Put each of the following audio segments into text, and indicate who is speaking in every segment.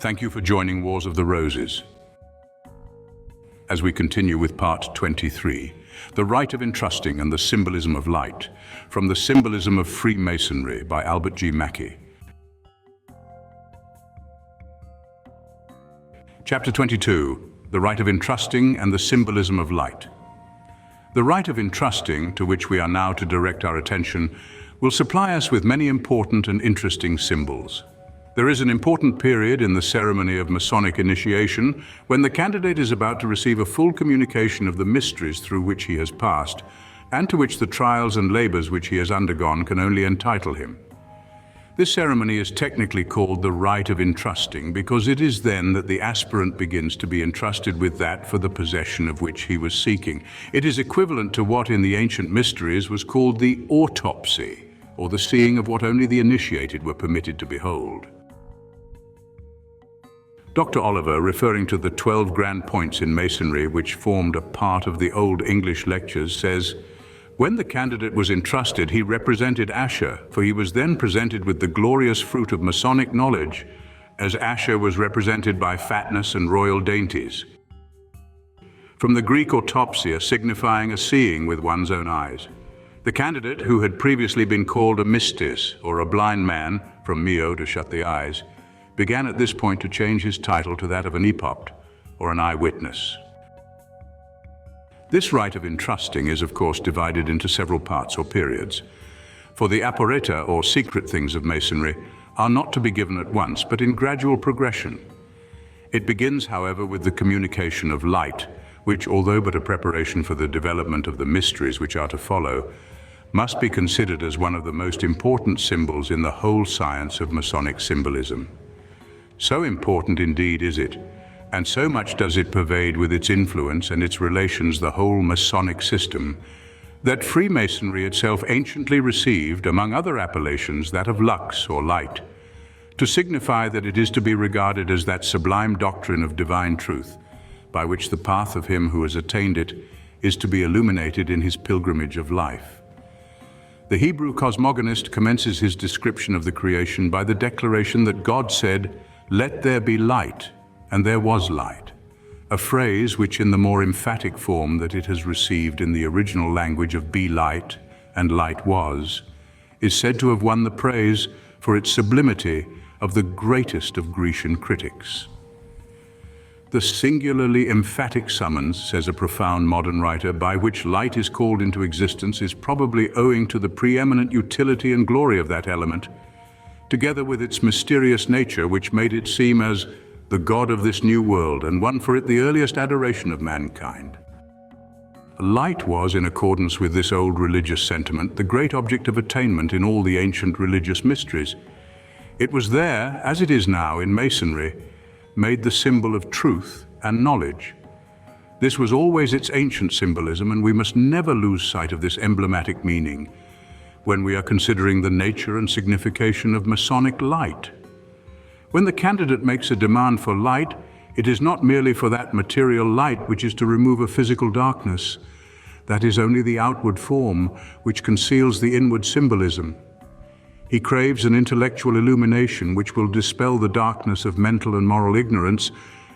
Speaker 1: Thank you for joining Wars of the Roses. As we continue with part 23, The Rite of Intrusting and the Symbolism of Light, from the Symbolism of Freemasonry by Albert G. Mackey. Chapter 22, The Rite of Intrusting and the Symbolism of Light. The Rite of Intrusting, to which we are now to direct our attention, will supply us with many important and interesting symbols. There is an important period in the ceremony of Masonic initiation when the candidate is about to receive a full communication of the mysteries through which he has passed, and to which the trials and labors which he has undergone can only entitle him. This ceremony is technically called the Rite of Intrusting because it is then that the aspirant begins to be entrusted with that for the possession of which he was seeking. It is equivalent to what in the ancient mysteries was called the autopsy, or the seeing of what only the initiated were permitted to behold. Dr. Oliver, referring to the 12 grand points in Masonry which formed a part of the Old English lectures, says, "When the candidate was entrusted, he represented Asher, for he was then presented with the glorious fruit of Masonic knowledge, as Asher was represented by fatness and royal dainties." From the Greek autopsia, signifying a seeing with one's own eyes. The candidate, who had previously been called a mystis, or a blind man, from mio, to shut the eyes, began at this point to change his title to that of an epopt, or an eyewitness. This rite of entrusting is, of course, divided into several parts or periods. For the apparita, or secret things of Masonry, are not to be given at once, but in gradual progression. It begins, however, with the communication of light, which, although but a preparation for the development of the mysteries which are to follow, must be considered as one of the most important symbols in the whole science of Masonic symbolism. So important indeed is it, and so much does it pervade with its influence and its relations the whole Masonic system, that Freemasonry itself anciently received, among other appellations, that of lux, or light, to signify that it is to be regarded as that sublime doctrine of divine truth, by which the path of him who has attained it is to be illuminated in his pilgrimage of life. The Hebrew cosmogonist commences his description of the creation by the declaration that God said, "Let there be light," and there was light, a phrase which, in the more emphatic form that it has received in the original language of "be light," and "light was," is said to have won the praise for its sublimity of the greatest of Grecian critics. The singularly emphatic summons, says a profound modern writer, by which light is called into existence is probably owing to the preeminent utility and glory of that element, together with its mysterious nature which made it seem as the God of this new world and won for it the earliest adoration of mankind. Light was, in accordance with this old religious sentiment, the great object of attainment in all the ancient religious mysteries. It was there, as it is now in Masonry, made the symbol of truth and knowledge. This was always its ancient symbolism, and we must never lose sight of this emblematic meaning when we are considering the nature and signification of Masonic light. When the candidate makes a demand for light, it is not merely for that material light which is to remove a physical darkness. That is only the outward form which conceals the inward symbolism. He craves an intellectual illumination which will dispel the darkness of mental and moral ignorance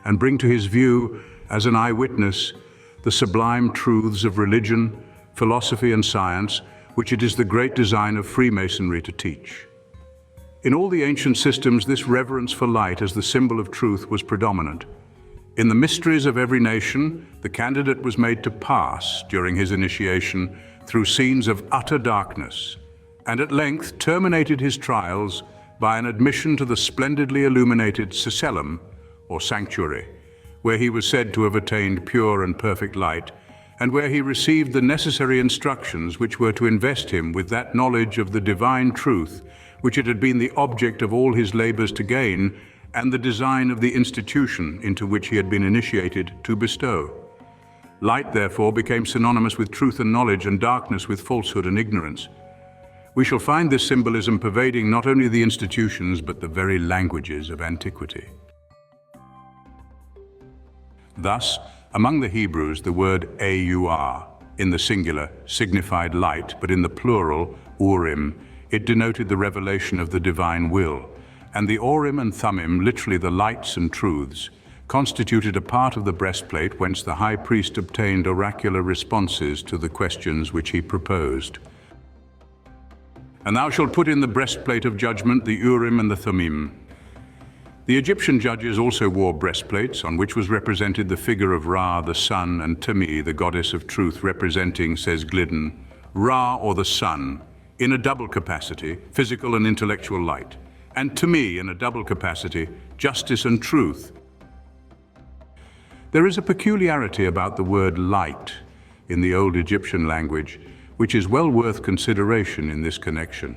Speaker 1: and bring to his view, as an eyewitness, the sublime truths of religion, philosophy, and science, which it is the great design of Freemasonry to teach. In all the ancient systems, this reverence for light as the symbol of truth was predominant. In the mysteries of every nation, the candidate was made to pass, during his initiation, through scenes of utter darkness, and at length terminated his trials by an admission to the splendidly illuminated cecellum, or sanctuary, where he was said to have attained pure and perfect light, and where he received the necessary instructions which were to invest him with that knowledge of the divine truth which it had been the object of all his labors to gain, and the design of the institution into which he had been initiated to bestow. Light, therefore, became synonymous with truth and knowledge, and darkness with falsehood and ignorance. We shall find this symbolism pervading not only the institutions, but the very languages of antiquity. Thus, among the Hebrews, the word Aur, in the singular, signified light, but in the plural, Urim, it denoted the revelation of the divine will, and the Urim and Thummim, literally the lights and truths, constituted a part of the breastplate whence the high priest obtained oracular responses to the questions which he proposed. And thou shalt put in the breastplate of judgment the Urim and the Thummim. The Egyptian judges also wore breastplates, on which was represented the figure of Ra, the sun, and Temi, the goddess of truth, representing, says Glidden, Ra, or the sun, in a double capacity, physical and intellectual light, and Temi, in a double capacity, justice and truth. There is a peculiarity about the word light in the old Egyptian language, which is well worth consideration in this connection.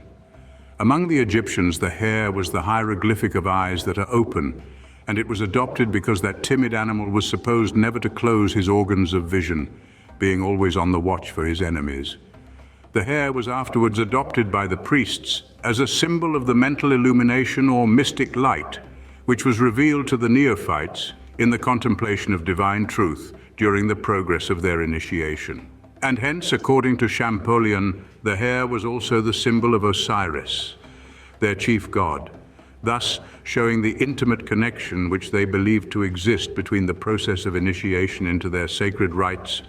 Speaker 1: Among the Egyptians, the hare was the hieroglyphic of eyes that are open, and it was adopted because that timid animal was supposed never to close his organs of vision, being always on the watch for his enemies. The hare was afterwards adopted by the priests as a symbol of the mental illumination or mystic light, which was revealed to the neophytes in the contemplation of divine truth during the progress of their initiation. And hence, according to Champollion, the hare was also the symbol of Osiris, their chief god, thus showing the intimate connection which they believed to exist between the process of initiation into their sacred rites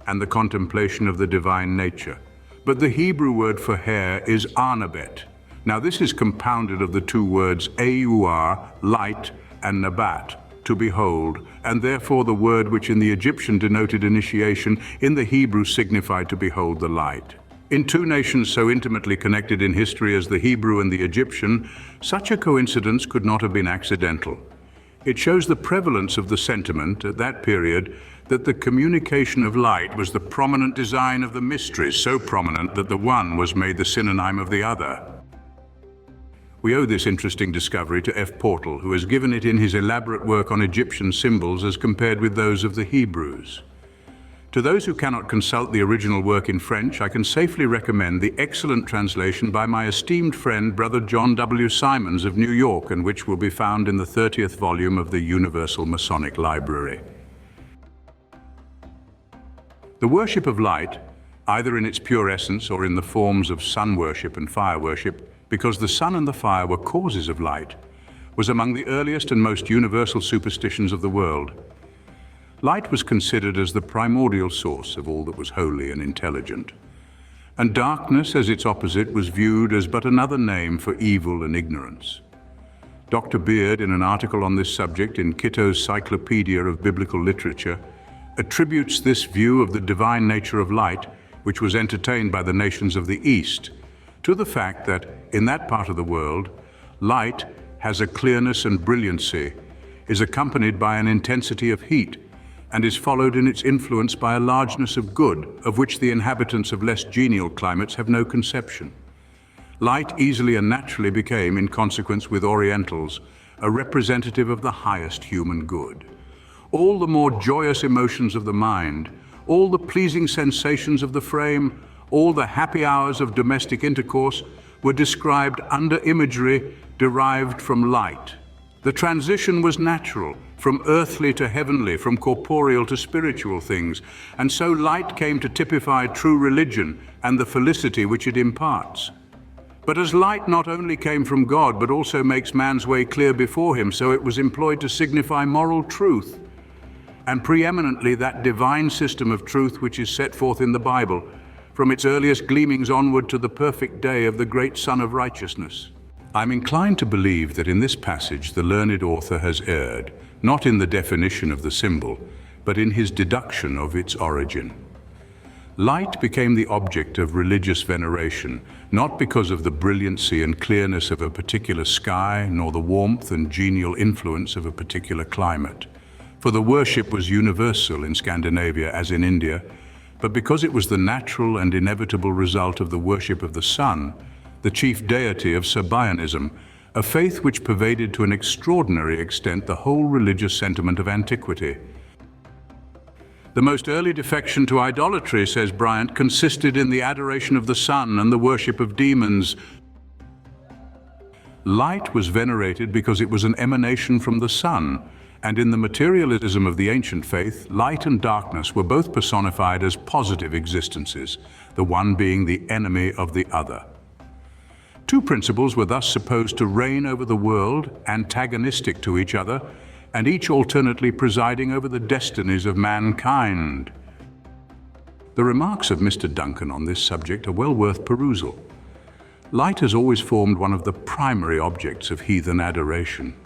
Speaker 1: and the contemplation of the divine nature. But the Hebrew word for hare is arnabet. Now this is compounded of the two words eur, light, and nabat, to behold, and therefore the word which in the Egyptian denoted initiation, in the Hebrew signified to behold the light. In two nations so intimately connected in history as the Hebrew and the Egyptian, such a coincidence could not have been accidental. It shows the prevalence of the sentiment at that period that the communication of light was the prominent design of the mysteries, so prominent that the one was made the synonym of the other. We owe this interesting discovery to F. Portal, who has given it in his elaborate work on Egyptian symbols as compared with those of the Hebrews. To those who cannot consult the original work in French, I can safely recommend the excellent translation by my esteemed friend, Brother John W. Simons of New York, and which will be found in the 30th volume of the Universal Masonic Library. The worship of light, either in its pure essence or in the forms of sun worship and fire worship, because the sun and the fire were causes of light, was among the earliest and most universal superstitions of the world. Light was considered as the primordial source of all that was holy and intelligent, and darkness, as its opposite, was viewed as but another name for evil and ignorance. Dr. Beard, in an article on this subject in Kitto's Cyclopedia of Biblical Literature, attributes this view of the divine nature of light, which was entertained by the nations of the East, to the fact that, in that part of the world, light has a clearness and brilliancy, is accompanied by an intensity of heat, and is followed in its influence by a largeness of good, of which the inhabitants of less genial climates have no conception. Light easily and naturally became, in consequence with Orientals, a representative of the highest human good. All the more joyous emotions of the mind, all the pleasing sensations of the frame, all the happy hours of domestic intercourse were described under imagery derived from light. The transition was natural, from earthly to heavenly, from corporeal to spiritual things, and so light came to typify true religion and the felicity which it imparts. But as light not only came from God, but also makes man's way clear before him, so it was employed to signify moral truth, and preeminently that divine system of truth which is set forth in the Bible, from its earliest gleamings onward to the perfect day of the great Sun of Righteousness. I'm inclined to believe that in this passage the learned author has erred, not in the definition of the symbol, but in his deduction of its origin. Light became the object of religious veneration, not because of the brilliancy and clearness of a particular sky, nor the warmth and genial influence of a particular climate. For the worship was universal in Scandinavia as in India, but because it was the natural and inevitable result of the worship of the sun, the chief deity of Sabaeanism, a faith which pervaded to an extraordinary extent the whole religious sentiment of antiquity. The most early defection to idolatry, says Bryant, consisted in the adoration of the sun and the worship of demons. Light was venerated because it was an emanation from the sun, and in the materialism of the ancient faith, light and darkness were both personified as positive existences, the one being the enemy of the other. Two principles were thus supposed to reign over the world, antagonistic to each other, and each alternately presiding over the destinies of mankind. The remarks of Mr. Duncan on this subject are well worth perusal. Light has always formed one of the primary objects of heathen adoration.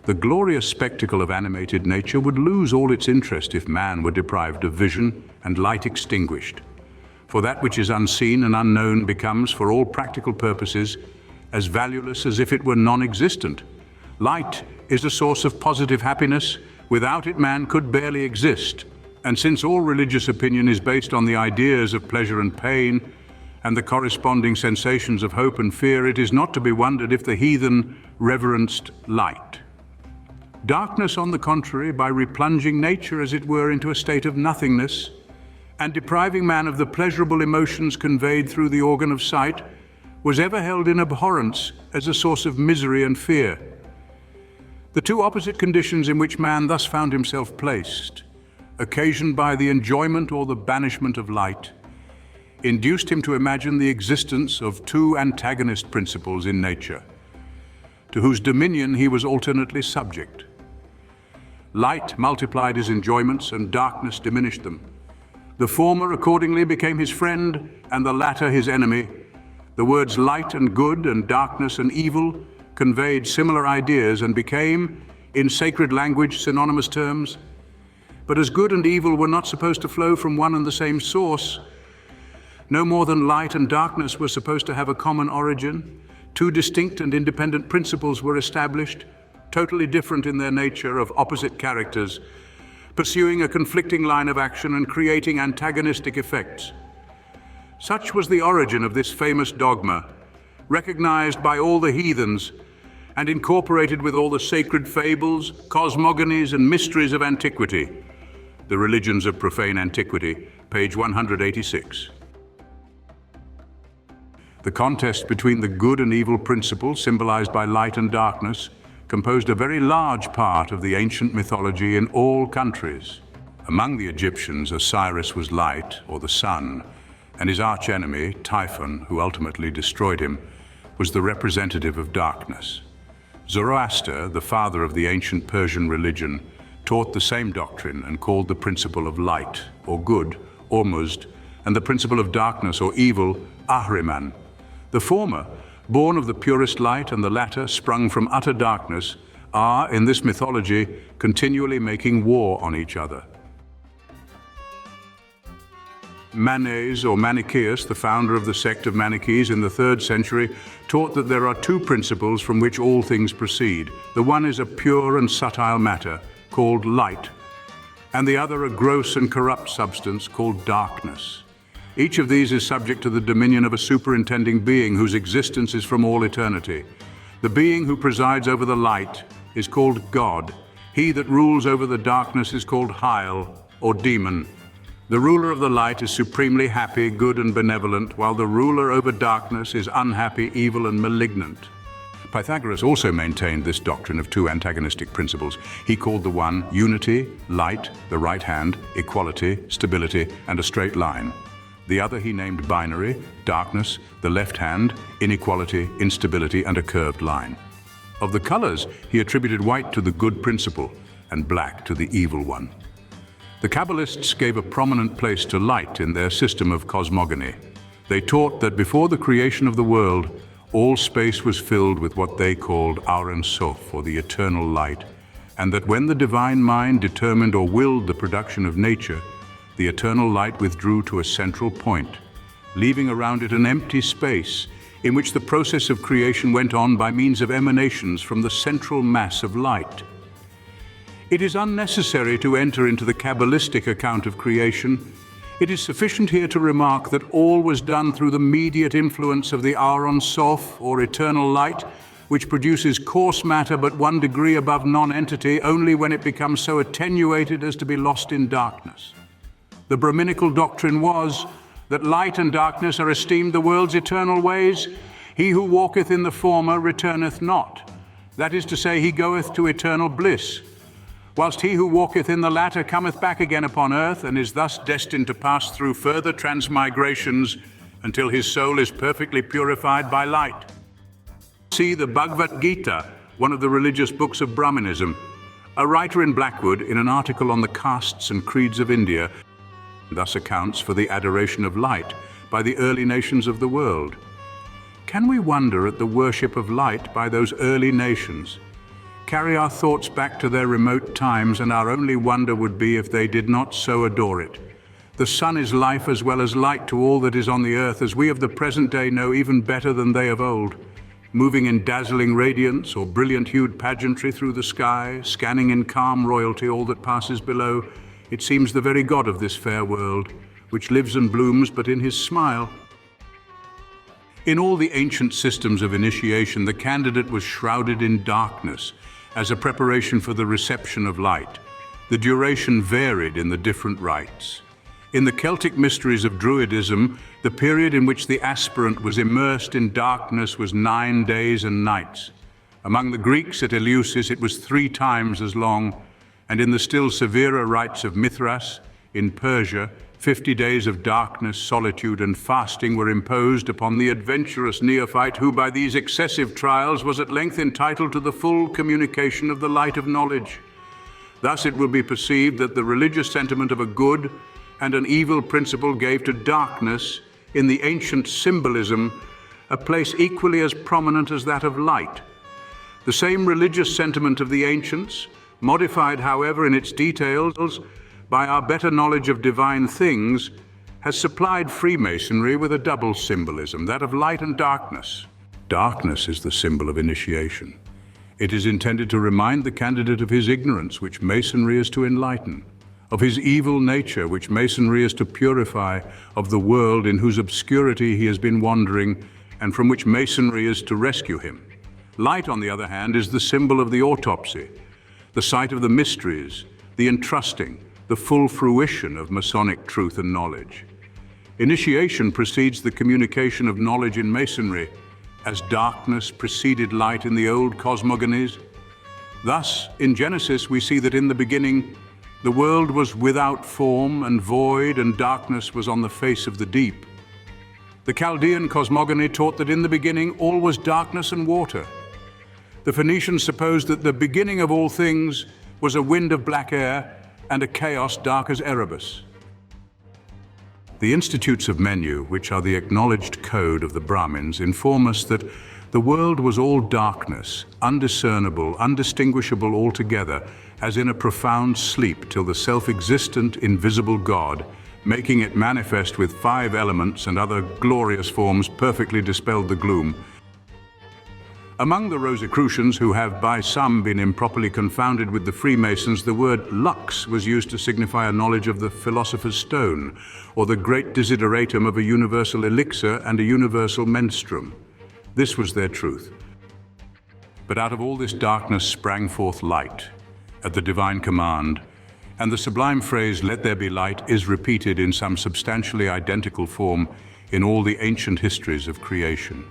Speaker 1: The glorious spectacle of animated nature would lose all its interest if man were deprived of vision and light extinguished. For that which is unseen and unknown becomes, for all practical purposes, as valueless as if it were non-existent. Light is a source of positive happiness. Without it, man could barely exist. And since all religious opinion is based on the ideas of pleasure and pain, and the corresponding sensations of hope and fear, it is not to be wondered if the heathen reverenced light. Darkness, on the contrary, by replunging nature as it were into a state of nothingness, and depriving man of the pleasurable emotions conveyed through the organ of sight, was ever held in abhorrence as a source of misery and fear. The two opposite conditions in which man thus found himself placed, occasioned by the enjoyment or the banishment of light, induced him to imagine the existence of two antagonist principles in nature, to whose dominion he was alternately subject. Light multiplied his enjoyments and darkness diminished them. The former accordingly became his friend and the latter his enemy. The words light and good and darkness and evil conveyed similar ideas and became, in sacred language, synonymous terms. But as good and evil were not supposed to flow from one and the same source, no more than light and darkness were supposed to have a common origin, two distinct and independent principles were established, totally different in their nature, of opposite characters, pursuing a conflicting line of action and creating antagonistic effects. Such was the origin of this famous dogma, recognized by all the heathens and incorporated with all the sacred fables, cosmogonies, and mysteries of antiquity. The Religions of Profane Antiquity, page 186. The contest between the good and evil principles, symbolized by light and darkness, composed a very large part of the ancient mythology in all countries. Among the Egyptians, Osiris was light, or the sun, and his archenemy, Typhon, who ultimately destroyed him, was the representative of darkness. Zoroaster, the father of the ancient Persian religion, taught the same doctrine and called the principle of light, or good, Ormuzd, and the principle of darkness, or evil, Ahriman. The former, born of the purest light, and the latter, sprung from utter darkness, are, in this mythology, continually making war on each other. Manes, or Manichaeus, the founder of the sect of Manichees in the 3rd century, taught that there are two principles from which all things proceed. The one is a pure and subtle matter, called light, and the other a gross and corrupt substance, called darkness. Each of these is subject to the dominion of a superintending being whose existence is from all eternity. The being who presides over the light is called God. He that rules over the darkness is called Hyle, or demon. The ruler of the light is supremely happy, good and benevolent, while the ruler over darkness is unhappy, evil and malignant. Pythagoras also maintained this doctrine of two antagonistic principles. He called the one unity, light, the right hand, equality, stability, and a straight line. The other he named binary, darkness, the left hand, inequality, instability, and a curved line. Of the colors, he attributed white to the good principle and black to the evil one. The Kabbalists gave a prominent place to light in their system of cosmogony. They taught that before the creation of the world, all space was filled with what they called Our Ein Sof, or the eternal light, and that when the divine mind determined or willed the production of nature, the eternal light withdrew to a central point, leaving around it an empty space in which the process of creation went on by means of emanations from the central mass of light. It is unnecessary to enter into the Kabbalistic account of creation. It is sufficient here to remark that all was done through the mediate influence of the Our Ein Sof, or eternal light, which produces coarse matter but 1 degree above non-entity only when it becomes so attenuated as to be lost in darkness. The Brahminical doctrine was that light and darkness are esteemed the world's eternal ways. He who walketh in the former returneth not. That is to say, he goeth to eternal bliss, whilst he who walketh in the latter cometh back again upon earth, and is thus destined to pass through further transmigrations until his soul is perfectly purified by light. See the Bhagavad Gita, one of the religious books of Brahmanism. A writer in Blackwood, in an article on the castes and creeds of India, thus accounts for the adoration of light by the early nations of the world. Can we wonder at the worship of light by those early nations? Carry our thoughts back to their remote times, and our only wonder would be if they did not so adore it. The sun is life as well as light to all that is on the earth, as we of the present day know even better than they of old. Moving in dazzling radiance or brilliant-hued pageantry through the sky, scanning in calm royalty all that passes below, it seems the very god of this fair world, which lives and blooms but in his smile. In all the ancient systems of initiation, the candidate was shrouded in darkness as a preparation for the reception of light. The duration varied in the different rites. In the Celtic mysteries of Druidism, the period in which the aspirant was immersed in darkness was 9 days and nights. Among the Greeks at Eleusis, it was 3 times as long, and in the still severer rites of Mithras, in Persia, 50 days of darkness, solitude, and fasting were imposed upon the adventurous neophyte who, by these excessive trials, was at length entitled to the full communication of the light of knowledge. Thus it will be perceived that the religious sentiment of a good and an evil principle gave to darkness, in the ancient symbolism, a place equally as prominent as that of light. The same religious sentiment of the ancients, modified, however, in its details by our better knowledge of divine things, has supplied Freemasonry with a double symbolism, that of light and darkness. Darkness is the symbol of initiation. It is intended to remind the candidate of his ignorance, which Masonry is to enlighten, of his evil nature, which Masonry is to purify, of the world in whose obscurity he has been wandering, and from which Masonry is to rescue him. Light, on the other hand, is the symbol of the autopsy, the sight of the mysteries, the entrusting, the full fruition of Masonic truth and knowledge. Initiation precedes the communication of knowledge in Masonry, as darkness preceded light in the old cosmogonies. Thus, in Genesis, we see that in the beginning, the world was without form and void, and darkness was on the face of the deep. The Chaldean cosmogony taught that in the beginning all was darkness and water. The Phoenicians supposed that the beginning of all things was a wind of black air and a chaos dark as Erebus. The Institutes of Menu, which are the acknowledged code of the Brahmins, inform us that the world was all darkness, undiscernible, undistinguishable altogether, as in a profound sleep, till the self-existent, invisible God, making it manifest with 5 elements and other glorious forms, perfectly dispelled the gloom. Among the Rosicrucians, who have by some been improperly confounded with the Freemasons, the word lux was used to signify a knowledge of the philosopher's stone, or the great desideratum of a universal elixir and a universal menstruum. This was their truth. But out of all this darkness sprang forth light, at the divine command, and the sublime phrase, "Let there be light," is repeated in some substantially identical form in all the ancient histories of creation.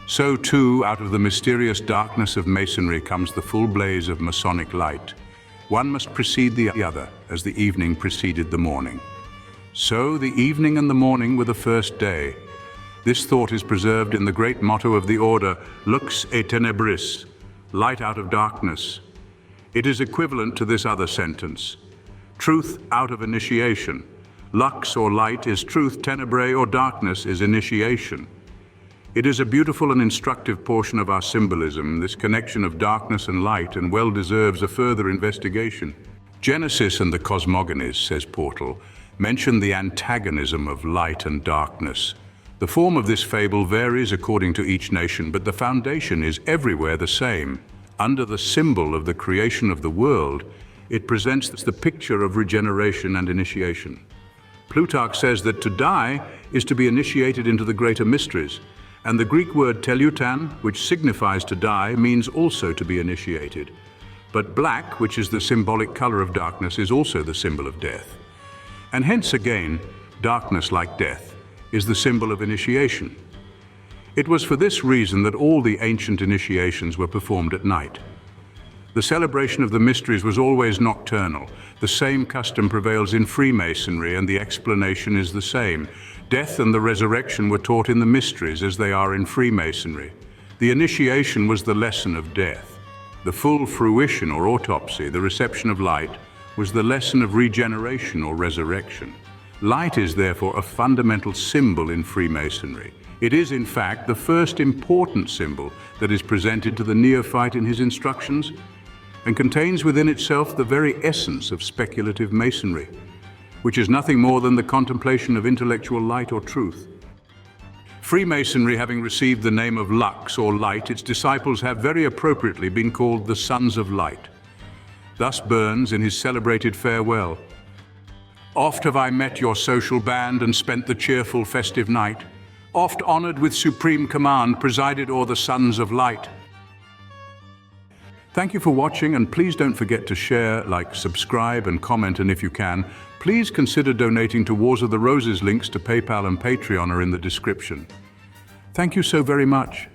Speaker 1: So too, out of the mysterious darkness of Masonry comes the full blaze of Masonic light. One must precede the other, as the evening preceded the morning. So the evening and the morning were the first day. This thought is preserved in the great motto of the order, Lux et tenebris, light out of darkness. It is equivalent to this other sentence, truth out of initiation. Lux or light is truth, tenebrae or darkness is initiation. It is a beautiful and instructive portion of our symbolism, this connection of darkness and light, and well deserves a further investigation. Genesis and the cosmogonies, says Portal, mention the antagonism of light and darkness. The form of this fable varies according to each nation, but the foundation is everywhere the same. Under the symbol of the creation of the world, it presents the picture of regeneration and initiation. Plutarch says that to die is to be initiated into the greater mysteries, and the Greek word teleutan, which signifies to die, means also to be initiated. But black, which is the symbolic color of darkness, is also the symbol of death. And hence again, darkness, like death, is the symbol of initiation. It was for this reason that all the ancient initiations were performed at night. The celebration of the mysteries was always nocturnal. The same custom prevails in Freemasonry, and the explanation is the same. Death and the resurrection were taught in the mysteries as they are in Freemasonry. The initiation was the lesson of death. The full fruition or autopsy, the reception of light, was the lesson of regeneration or resurrection. Light is therefore a fundamental symbol in Freemasonry. It is, in fact, the first important symbol that is presented to the neophyte in his instructions, and contains within itself the very essence of speculative masonry, which is nothing more than the contemplation of intellectual light or truth. Freemasonry, having received the name of Lux or light, its disciples have very appropriately been called the Sons of Light. Thus Burns, in his celebrated farewell, "Oft have I met your social band and spent the cheerful festive night, oft honored with supreme command, presided o'er the Sons of Light." Thank you for watching, and please don't forget to share, like, subscribe, and comment, and if you can, please consider donating to Wars of the Roses. Links to PayPal and Patreon are in the description. Thank you so very much.